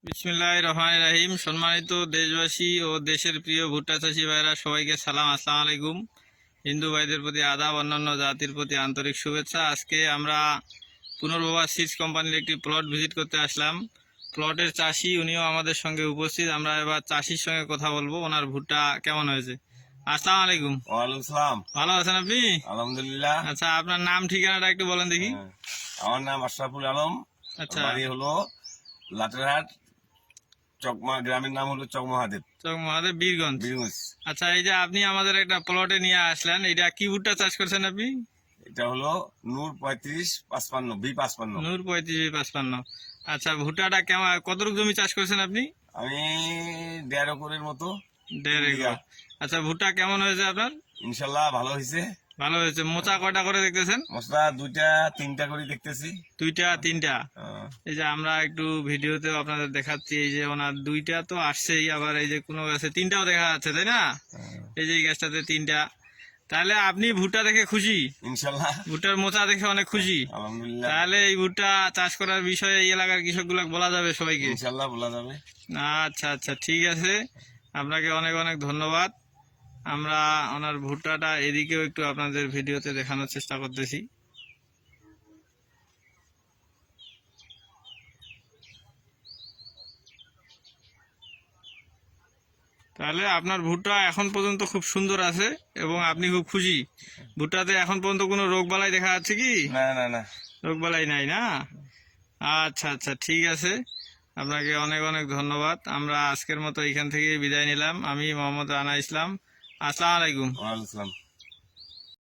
বিসমিল্লাহির রহমানির রহিম। সম্মানিত দেশবাসী ও দেশের প্রিয় ভুট্টা চাষি ভাইরা সবাইকে সালাম, আসসালামু আলাইকুম। হিন্দু ভাইদের প্রতি আদাব, অন্যান্য জাতির প্রতি আন্তরিক শুভেচ্ছা। আজকে আমরা পুনর্ভবা সিডস কোম্পানির একটি প্লট ভিজিট করতে আসলাম। প্লটের চাষি উনিও আমাদের সঙ্গে উপস্থিত। আমরা এবার চাষির সঙ্গে কথা বলবো, ওনার ভুট্টা কেমন হয়েছে। আসসালামু আলাইকুম। ওয়ালাইকুম সালাম। ভালো আছেন আপনি? আলহামদুলিল্লাহ। আচ্ছা, আপনার নাম ঠিকানাটা একটু বলেন দেখি। আমার নাম আশরাফুল আলম। আচ্ছা, বাড়ি হলো লাটেরহাট, চকমা, গ্রামের নাম হলো চকমহাদেব, মহাদেব, বীরগঞ্জ। বীরগঞ্জ। আচ্ছা, এই যে আপনি আমাদের একটা প্লটে নিয়ে আসলেন, এটা কি ভুট্টা চাষ করছেন আপনি? এটা হলো নূর 3555 B55। নূর 3555। আচ্ছা, ভুট্টাটা কেমন, কতটুকু জমি চাষ করছেন আপনি? আমি 1.5 একরের মতো। 1.5 একর। আচ্ছা, ভুট্টা কেমন হয়েছে আপনার? ইনশাল্লাহ ভালো হয়েছে। ভালো হয়েছে। মোচা কয়টা করে দেখতেছেন? মশলা 2টা 3টা করে দেখতেছি। 2টা 3টা। আহ, এই যে আমরা একটু ভিডিওতেও আপনাদের দেখাচ্ছি, এই যে ওনার 2টা তো আসছেই, আবার এই যে কোনো গাছে 3টাও দেখা যাচ্ছে, তাই না? এই যে এই গাছটাতে 3টা। তাহলে আপনি ভুট্টা দেখে খুশি? ইনশাল্লাহ। ভুট্টার মোচা দেখে অনেক খুশি? আলহামদুলিল্লাহ। তাহলে এই ভুট্টা চাষ করার বিষয়ে এই এলাকার কৃষকগুলো বলা যাবে সবাইকে? ইনশাল্লাহ বলা যাবে। আচ্ছা আচ্ছা, ঠিক আছে। আপনাকে অনেক অনেক ধন্যবাদ। আমরা ওনার ভুট্টাটা এদিকেও একটু আপনাদের ভিডিওতে দেখানোর চেষ্টা করতেছি। তাহলে আপনার ভুট্টা এখন পর্যন্ত খুব সুন্দর আছে এবং আপনি খুব খুশি। ভুট্টাতে এখন পর্যন্ত কোনো রোগ বালাই দেখা যাচ্ছে কি? না না না। রোগ বালাই নাই না? আচ্ছা আচ্ছা, ঠিক আছে। আপনাকে অনেক অনেক ধন্যবাদ। আমরা আজকের মতো এখান থেকে বিদায় নিলাম। আমি মোহাম্মদ রানা ইসলাম। আসসালামু আলাইকুম। ওয়ালাইকুম সালাম।